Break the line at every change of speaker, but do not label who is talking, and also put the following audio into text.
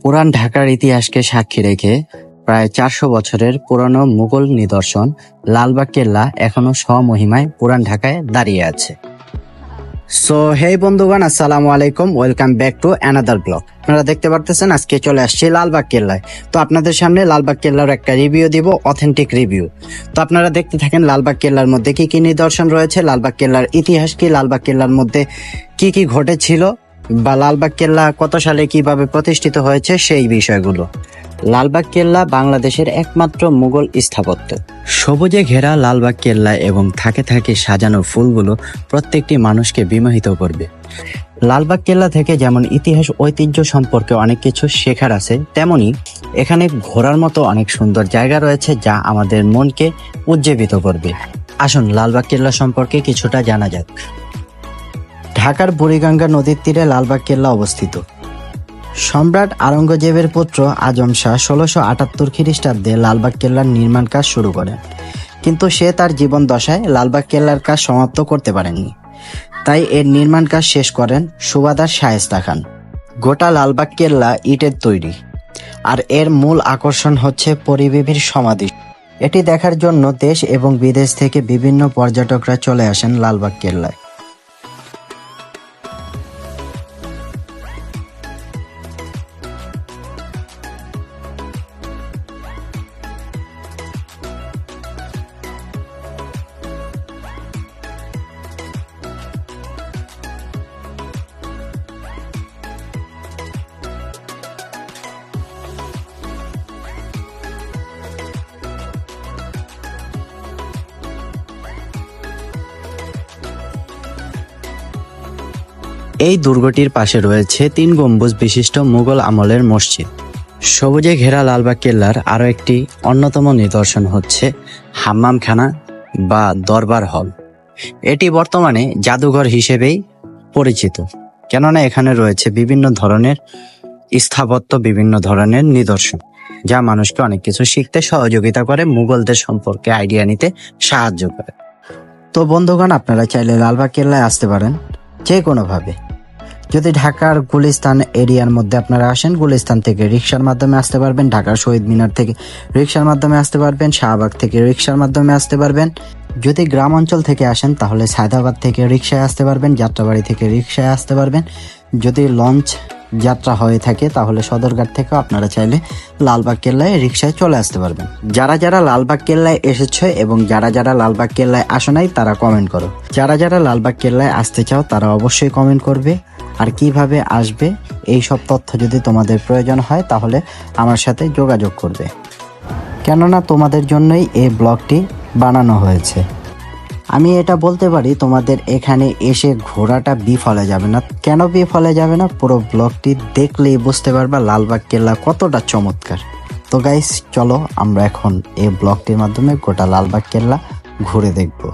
পুরান ঢাকার ইতিহাসকে সাক্ষী রেখে প্রায় 400 বছরের পুরানো মুঘল নিদর্শন লালবাগ কেল্লা এখনো স্বমহিমায় পুরান ঢাকায় দাঁড়িয়ে আছে। সো হেই বন্ধুগণ, আসসালামু আলাইকুম, welcome back to another blog. আপনারা দেখতে পারতেছেন আজকে চলে আসছি লালবাগ কেল্লায়। তো আপনাদের সামনে লালবাগ কেল্লার একটা রিভিউ দিব, অথেন্টিক রিভিউ। তো আপনারা দেখতে থাকেন লালবাগ কেল্লার মধ্যে কি কি নিদর্শন রয়েছে, লালবাগ কেল্লার ইতিহাস কি, লালবাগ কেল্লার মধ্যে কি কি ঘটেছিল, বা লালবাগ কেল্লা কত সালে কিভাবে প্রতিষ্ঠিত হয়েছে সেই বিষয়গুলো। লালবাগ কেল্লা বাংলাদেশের একমাত্র মুঘল স্থাপত্য। সবুজে ঘেরা লালবাগ কেল্লা এবং থাকে থাকে সাজানো ফুলগুলো প্রত্যেকটি মানুষকে বিমোহিত করবে। লালবাগ কেল্লা থেকে যেমন ইতিহাস ঐতিহ্য সম্পর্কে অনেক কিছু শেখার আছে, তেমনি এখানে ঘোরার মতো অনেক সুন্দর জায়গা রয়েছে যা আমাদের মনকে উজ্জীবিত করবে। আসুন লালবাগ কেল্লা সম্পর্কে কিছুটা জানা যাক। ঢাকার বুড়িগঙ্গা নদীর তীরে লালবাগ কেল্লা অবস্থিত। সম্রাট আওরঙ্গজেবের পুত্র আজম শাহ 1678 খ্রিস্টাব্দে লালবাগ কেল্লার নির্মাণ কাজ শুরু করেন, কিন্তু সে তার জীবন দশায় লালবাগ কেল্লার কাজ সমাপ্ত করতে পারেননি। তাই এর নির্মাণ কাজ শেষ করেন সুবাদার শায়েস্তা খান। গোটা লালবাগ কেল্লা ইটের তৈরি, আর এর মূল আকর্ষণ হচ্ছে পরিবেবীর সমাধি। এটি দেখার জন্য দেশ এবং বিদেশ থেকে বিভিন্ন পর্যটকরা চলে আসেন লালবাগ কেল্লায়। এই দুর্গটির পাশে রয়েছে 3 গম্বুজ বিশিষ্ট মুঘল আমলের মসজিদ। সবুজে ঘেরা লালবাগ কেল্লার আরও একটি অন্যতম নিদর্শন হচ্ছে হাম্মামখানা বা দরবার হল। এটি বর্তমানে জাদুঘর হিসেবেই পরিচিত, কেননা এখানে রয়েছে বিভিন্ন ধরনের স্থাপত্য, বিভিন্ন ধরনের নিদর্শন যা মানুষকে অনেক কিছু শিখতে সহযোগিতা করে, মুঘলদের সম্পর্কে আইডিয়া নিতে সাহায্য করে। তো বন্ধুগণ, আপনারা চাইলে লালবাগ কেল্লায় আসতে পারেন যে কোনোভাবে। যদি ঢাকার গুলিস্তান এরিয়ার মধ্যে আপনারা আসেন, গুলিস্তান থেকে রিক্সার মাধ্যমে আসতে পারবেন, ঢাকার শহীদ মিনার থেকে রিক্সার মাধ্যমে আসতে পারবেন, শাহবাগ থেকে রিক্সার মাধ্যমে আসতে পারবেন। যদি গ্রাম অঞ্চল থেকে আসেন তাহলে সায়দাবাদ থেকে রিক্সায় আসতে পারবেন, যাত্রাবাড়ি থেকে রিক্সায় আসতে পারবেন। যদি লঞ্চ যাত্রা হয়ে থাকে তাহলে সদরঘাট থেকেও আপনারা চাইলে লালবাগ কেল্লায় রিক্সায় চলে আসতে পারবেন। যারা যারা লালবাগ কেল্লায় এসেছে এবং যারা যারা লালবাগ কেল্লায় আসো নাই তারা কমেন্ট করো। যারা যারা লালবাগ কেল্লায় আসতে চাও তারা অবশ্যই কমেন্ট করবে। আর কিভাবে আসবে এই সব তথ্য যদি তোমাদের প্রয়োজন হয় তাহলে আমার সাথে যোগাযোগ করবে, কেননা তোমাদের জন্যই এই ব্লগটি বানানো হয়েছে। আমি এটা বলতে পারি, তোমাদের এখানে এসে ঘোরাটা বিফলে যাবে না। কেন বিফলে যাবে না? পুরো ব্লগটি দেখলেই বুঝতে পারবা লালবাগ কেল্লা কতটা চমৎকার। তো গাইস, চলো আমরা এখন এই ব্লগটির মাধ্যমে গোটা লালবাগ কেল্লা ঘুরে দেখবো।